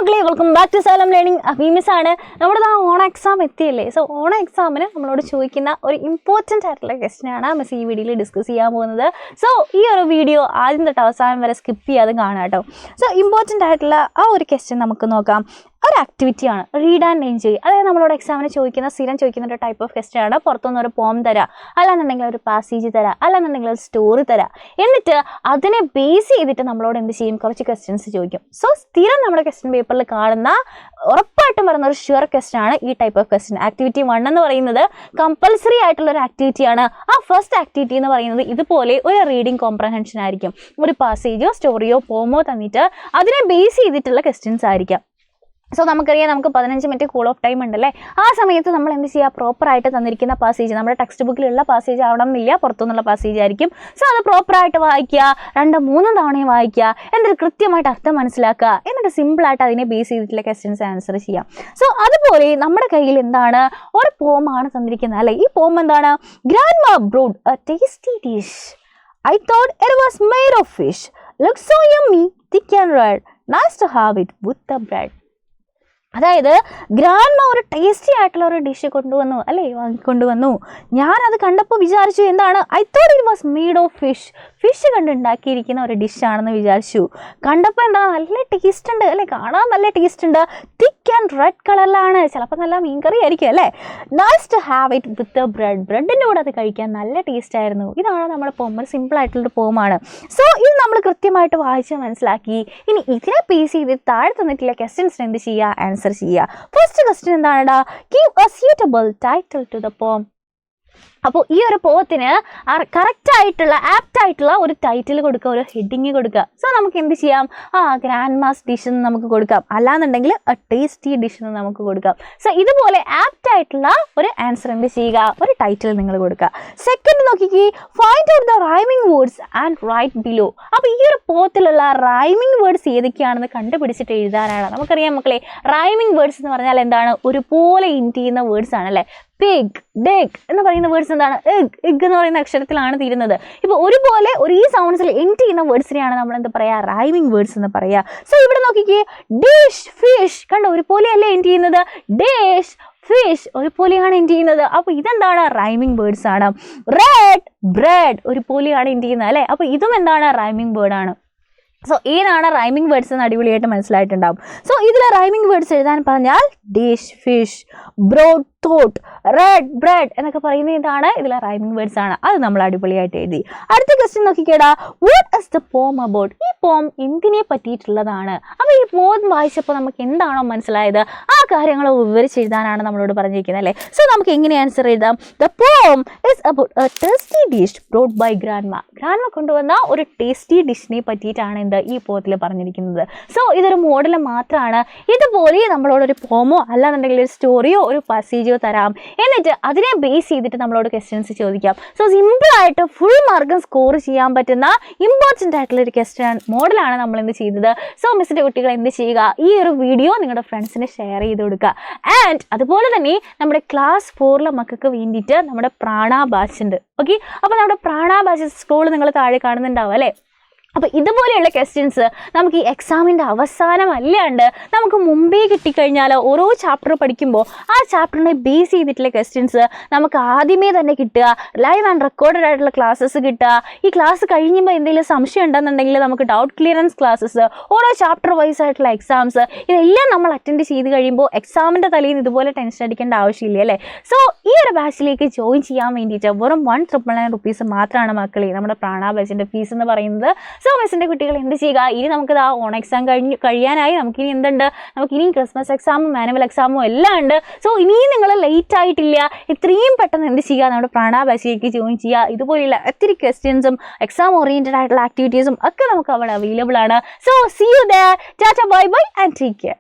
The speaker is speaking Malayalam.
മക്കളെ, welcome back to Xylem learning. Miss ആണ്. നമ്മുടെ ഓണ എക്സാം എത്തിയല്ലേ. സോ ഓണ എക്സാമിന് നമ്മളോട് ചോദിക്കുന്ന ഒരു ഇമ്പോർട്ടൻ്റ് ആയിട്ടുള്ള ക്വസ്റ്റ്യൻ ആണ് മിസ് ഈ വീഡിയോയിൽ ഡിസ്കസ് ചെയ്യാൻ പോകുന്നത്. സോ ഈ ഒരു വീഡിയോ ആദ്യം തൊട്ട് അവസാനം വരെ സ്കിപ്പ് ചെയ്യാതെ കാണാം കേട്ടോ. സോ ഇമ്പോർട്ടൻ്റ് ആയിട്ടുള്ള ആ ഒരു ക്വസ്റ്റ്യൻ നമുക്ക് നോക്കാം. ഒരു ആക്ടിവിറ്റിയാണ് റീഡ് ആൻഡ് എൻജോയ്. അതായത് നമ്മളോട് എക്സാമിന് സ്ഥിരം ചോദിക്കുന്ന ഒരു ടൈപ്പ് ഓഫ് ക്വസ്റ്റ്യൻ ആണ്. പുറത്തുനിന്ന് ഒരു പോം തരാം, അല്ലാന്നുണ്ടെങ്കിൽ ഒരു പാസേജ് തരാം, അല്ലാന്നുണ്ടെങ്കിൽ ഒരു സ്റ്റോറി തരാം. എന്നിട്ട് അതിനെ ബേസ് ചെയ്തിട്ട് നമ്മളോട് എന്ത് ചെയ്യും, കുറച്ച് ക്വസ്റ്റ്യൻസ് ചോദിക്കും. സോ സ്ഥിരം നമ്മുടെ ക്വസ്റ്റ്യൻ പേപ്പറിൽ കാണുന്ന ഉറപ്പായിട്ടും വരുന്ന ഒരു ഷുവർ ക്വസ്റ്റ്യൻ ആണ് ഈ ടൈപ്പ് ഓഫ് ക്വസ്റ്റ്യൻ. ആക്ടിവിറ്റി 1 എന്ന് പറയുന്നത് കമ്പൽസറി ആയിട്ടുള്ള ഒരു ആക്ടിവിറ്റിയാണ്. ആ ഫസ്റ്റ് ആക്ടിവിറ്റി എന്ന് പറയുന്നത് ഇതുപോലെ ഒരു റീഡിങ് കോംപ്രഹെൻഷൻ ആയിരിക്കും. ഒരു പാസേജോ സ്റ്റോറിയോ പോമോ തന്നിട്ട് അതിനെ ബേസ് ചെയ്തിട്ടുള്ള ക്വസ്റ്റ്യൻസ് ആയിരിക്കാം. സോ നമുക്കറിയാം, നമുക്ക് 15 മിനിറ്റ് കൂൾ ഓഫ് ടൈം ഉണ്ടല്ലേ. ആ സമയത്ത് നമ്മൾ എന്ത് ചെയ്യുക, പ്രോപ്പറായിട്ട് തന്നിരിക്കുന്ന പാസേജ്, നമ്മുടെ ടെക്സ്റ്റ് ബുക്കിലുള്ള പാസേജ് ആവണം എന്നില്ല, പുറത്തുനിന്നുള്ള പാസേജ് ആയിരിക്കും. സോ അത് പ്രോപ്പറായിട്ട് വായിക്കുക, 2-3 തവണയും വായിക്കുക, എന്നിട്ട് കൃത്യമായിട്ട് അർത്ഥം മനസ്സിലാക്കുക, എന്നിട്ട് സിമ്പിളായിട്ട് അതിനെ ബേസ് ചെയ്തിട്ടുള്ള ക്വസ്റ്റ്യൻസ് ആൻസർ ചെയ്യാം. സോ അതുപോലെ നമ്മുടെ കയ്യിൽ എന്താണ്, ഒരു പോമാണ് തന്നിരിക്കുന്നത് അല്ലേ. ഈ പോം എന്താണ്, grandma brood A tasty dish. I thought it was made of fish. Looks so yummy, thick and red. Nice to have it with the bread. അതായത് ഗ്രാൻഡ്മ ഒരു ടേസ്റ്റി ആയിട്ടുള്ള ഒരു ഡിഷ് കൊണ്ടുവന്നു അല്ലേ, വാങ്ങിക്കൊണ്ടുവന്നു. ഞാനത് കണ്ടപ്പോൾ വിചാരിച്ചു എന്താണ്, I thought it was made of fish കണ്ടുണ്ടാക്കിയിരിക്കുന്ന ഒരു ഡിഷാണെന്ന് വിചാരിച്ചു. കണ്ടപ്പോൾ എന്താ, നല്ല ടേസ്റ്റ് ഉണ്ട് അല്ലേ, കാണാൻ നല്ല ടേസ്റ്റ് ഉണ്ട്, തിക്ക് ആൻഡ് റെഡ് കളറിലാണ്, ചിലപ്പോൾ നല്ല മീൻകറി ആയിരിക്കും അല്ലേ. Nice to have it with the bread. ബ്രെഡിൻ്റെ കൂടെ അത് കഴിക്കാൻ നല്ല ടേസ്റ്റ് ആയിരുന്നു. ഇതാണ് നമ്മുടെ പോം, ഒരു സിമ്പിൾ ആയിട്ടുള്ളൊരു പോമാണ്. സോ ഇത് നമ്മൾ കൃത്യമായിട്ട് വായിച്ച് മനസ്സിലാക്കി. ഇനി ഇതിനെ ബേസ് ചെയ്ത് താഴെ തന്നിട്ടുള്ള ക്വസ്റ്റ്യൻസിന് എന്ത് ചെയ്യുക, ആൻസർ ചെയ്യുക. ഫസ്റ്റ് ക്വസ്റ്റ്യൻ എന്താണെടാ, give a suitable title to the poem. അപ്പോൾ ഈ ഒരു പോത്തിന് കറക്റ്റായിട്ടുള്ള ആപ്റ്റായിട്ടുള്ള ഒരു ടൈറ്റിൽ കൊടുക്കുക, ഒരു ഹെഡിങ് കൊടുക്കുക. സോ നമുക്ക് എന്ത് ചെയ്യാം, ഗ്രാൻഡ്മാസ് ഡിഷ് എന്ന് നമുക്ക് കൊടുക്കാം, അല്ലാന്നുണ്ടെങ്കിൽ എ ടേസ്റ്റി ഡിഷ് എന്ന് നമുക്ക് കൊടുക്കാം. സോ ഇതുപോലെ ആപ്റ്റായിട്ടുള്ള ഒരു ആൻസർ എന്ത് ചെയ്യുക, ഒരു ടൈറ്റിൽ നിങ്ങൾ കൊടുക്കുക. സെക്കൻഡ് നോക്കിക്കേ, find out the rhyming words and write below. അപ്പോൾ ഈ ഒരു പോത്തിലുള്ള റൈമിംഗ് വേർഡ്സ് ഏതൊക്കെയാണെന്ന് കണ്ടുപിടിച്ചിട്ട് എഴുതാനാണ്. നമുക്കറിയാം മക്കളെ, റൈമിംഗ് വേർഡ്സ് എന്ന് പറഞ്ഞാൽ എന്താണ്, ഒരുപോലെ ഇൻറ്റ് ചെയ്യുന്ന വേർഡ്സ് ആണല്ലേ. പിഗ്, ഡെഗ് എന്ന് പറയുന്ന വേർഡ്സ് എന്താണ്, എഗ് എന്ന് പറയുന്ന അക്ഷരത്തിലാണ് തീരുന്നത്. ഇപ്പോൾ ഒരുപോലെ ഒരേ സൗണ്ട്സിൽ എൻഡ് ചെയ്യുന്ന വേർഡ്സിനെയാണ് നമ്മൾ എന്താ പറയുക, റൈമിംഗ് വേർഡ്സ് എന്ന് പറയുക. സോ ഇവിടെ നോക്കിക്കേ, ഡിഷ്, ഫിഷ് കണ്ടോ, ഒരുപോലെയല്ലേ എൻഡ് ചെയ്യുന്നത്. ഡിഷ്, ഫിഷ് ഒരുപോലെയാണ് എൻഡ് ചെയ്യുന്നത്. അപ്പോൾ ഇതെന്താണ്, റൈമിംഗ് വേർഡ്സ് ആണ്. റെഡ്, ബ്രെഡ് ഒരുപോലെയാണ് എൻഡ് ചെയ്യുന്നത് അല്ലേ. അപ്പോൾ ഇതും എന്താണ്, റൈമിംഗ് വേർഡാണ്. സോ ഏതാണ് റൈമിംഗ് വേർഡ്സ് എന്ന് അടിപൊളിയായിട്ട് മനസ്സിലായിട്ടുണ്ടാവും. സോ ഇതിൽ റൈമിംഗ് വേർഡ്സ് എഴുതാൻ പറഞ്ഞാൽ dish, fish, brought, thought, red, bread എന്നൊക്കെ പറയുന്നത് ഇതാണ്, ഇതിലെ റൈമിംഗ് വേർഡ്സ് ആണ്. അത് നമ്മൾ അടിപൊളിയായിട്ട് എഴുതി. അടുത്ത ക്വസ്റ്റ്യൻ നോക്കിക്കേടാ, what is the poem about. ഈ പോം എന്തിനെ പറ്റിയിട്ടുള്ളതാണ്. അപ്പോൾ ഈ പോം വായിച്ചപ്പോൾ നമുക്ക് എന്താണോ മനസ്സിലായത്, ആ കാര്യങ്ങൾ വിവരിച്ചെഴുതാനാണ് നമ്മളോട് പറഞ്ഞിരിക്കുന്നത് അല്ലേ. സോ നമുക്ക് എങ്ങനെ ആൻസർ എഴുതാം, the poem is about a tasty dish brought by grandma. Grandma കൊണ്ടുവന്ന ഒരു ടേസ്റ്റി ഡിഷിനെ പറ്റിയിട്ടാണ് എന്ത് ഈ പോത്തിൽ പറഞ്ഞിരിക്കുന്നത്. സോ ഇതൊരു മോഡൽ മാത്രമാണ്. ഇതുപോലെ നമ്മളോടൊരു പോമോ അല്ലാന്നുണ്ടെങ്കിൽ ഒരു സ്റ്റോറിയോ ഒരു പാസേജോ തരാം, എന്നിട്ട് അതിനെ ബേസ് ചെയ്തിട്ട് നമ്മളോട് ക്വസ്റ്റ്യൻസ് ചോദിക്കാം. സോ സിമ്പിളായിട്ട് ഫുൾ മാർക്കും സ്കോർ ചെയ്യാൻ പറ്റുന്ന ഇമ്പോർട്ടൻ്റ് ആയിട്ടുള്ള ഒരു ക്വസ്റ്റ്യൻ മോഡലാണ് നമ്മൾ എന്ത് ചെയ്തത്. സോ മിസ്സിൻ്റെ കുട്ടികൾ എന്ത് ചെയ്യുക, ഈ ഒരു വീഡിയോ നിങ്ങളുടെ ഫ്രണ്ട്സിന് ഷെയർ ചെയ്ത് കൊടുക്കുക. ആൻഡ് അതുപോലെ തന്നെ നമ്മുടെ ക്ലാസ് 4 മക്കൾക്ക് വേണ്ടിയിട്ട് നമ്മുടെ പ്രാണ ബാച്ച് ഉണ്ട്. ഓക്കെ, അപ്പോൾ നമ്മുടെ പ്രാണ ബാച്ച് സ്കൂൾ നിങ്ങൾ താഴെ കാണുന്നുണ്ടാവും അല്ലേ. അപ്പോൾ ഇതുപോലെയുള്ള ക്വസ്റ്റ്യൻസ് നമുക്ക് ഈ എക്സാമിൻ്റെ അവസാനം അല്ലാണ്ട് നമുക്ക് മുമ്പേ കിട്ടിക്കഴിഞ്ഞാൽ ഓരോ ചാപ്റ്റർ പഠിക്കുമ്പോൾ ആ ചാപ്റ്ററിനെ ബേസ് ചെയ്തിട്ടുള്ള ക്വസ്റ്റ്യൻസ് നമുക്ക് ആദ്യമേ തന്നെ കിട്ടുക. ലൈവ് ആൻഡ് റെക്കോർഡഡ് ആയിട്ടുള്ള ക്ലാസ്സസ് കിട്ടുക. ഈ ക്ലാസ് കഴിയുമ്പോൾ എന്തെങ്കിലും സംശയം ഉണ്ടെന്നുണ്ടെങ്കിൽ നമുക്ക് ഡൗട്ട് ക്ലിയറൻസ് ക്ലാസ്സസ്, ഓരോ ചാപ്റ്റർ വൈസ് ആയിട്ടുള്ള എക്സാംസ്, ഇതെല്ലാം നമ്മൾ അറ്റൻഡ് ചെയ്ത് കഴിയുമ്പോൾ എക്സാമിൻ്റെ തലേന്ന് ഇതുപോലെ ടെൻഷൻ അടിക്കേണ്ട ആവശ്യമില്ല അല്ലേ. സോ ഈ ഒരു ബാച്ചിലേക്ക് ജോയിൻ ചെയ്യാൻ വേണ്ടിയിട്ട് വെറും 1,999 റുപ്പീസ് മാത്രമാണ് മക്കളെ നമ്മുടെ പ്രാണ ബാച്ചിൻ്റെ ഫീസ് എന്ന് പറയുന്നത്. സോ മിസ്സിൻ്റെ കുട്ടികൾ എന്ത് ചെയ്യുക, ഇനി നമുക്ക് ഓൺ എക്സാം കഴിയാനായി. നമുക്കിനി എന്തുണ്ട്, നമുക്കിനിയും ക്രിസ്മസ് എക്സാമും ആനുവൽ എക്സാമും എല്ലാം ഉണ്ട്. സോ ഇനിയും നിങ്ങൾ ലേറ്റ് ആയിട്ടില്ല, ഇത്രയും പെട്ടെന്ന് എന്ത് ചെയ്യുക, നമ്മുടെ പ്രാണ ബാച്ചിലേക്ക് ജോയിൻ ചെയ്യുക. ഇതുപോലെയുള്ള ഒത്തിരി ക്വസ്റ്റ്യൻസും എക്സാം ഓറിയൻറ്റഡ് ആയിട്ടുള്ള ആക്ടിവിറ്റീസും ഒക്കെ നമുക്ക് അവിടെ അവൈലബിൾ ആണ്. So see you there. Tata, bye bye and take care.